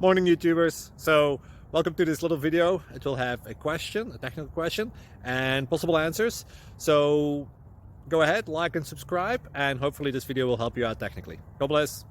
Morning YouTubers. So welcome to this little video. It will have a question, a technical question, and possible answers. So go ahead, like and subscribe, and hopefully this video will help you out technically. God bless.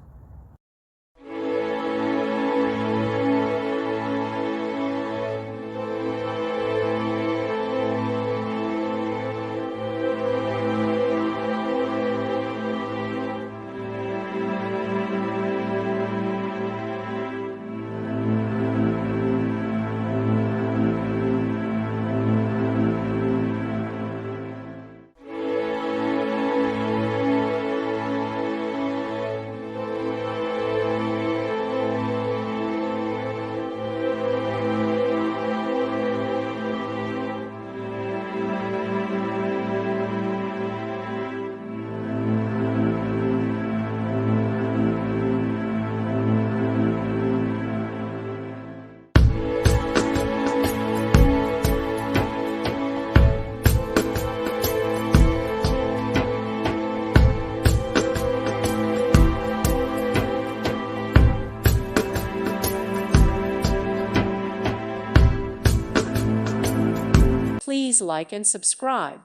Please like and subscribe.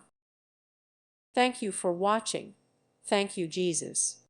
Thank you for watching. Thank you, Jesus.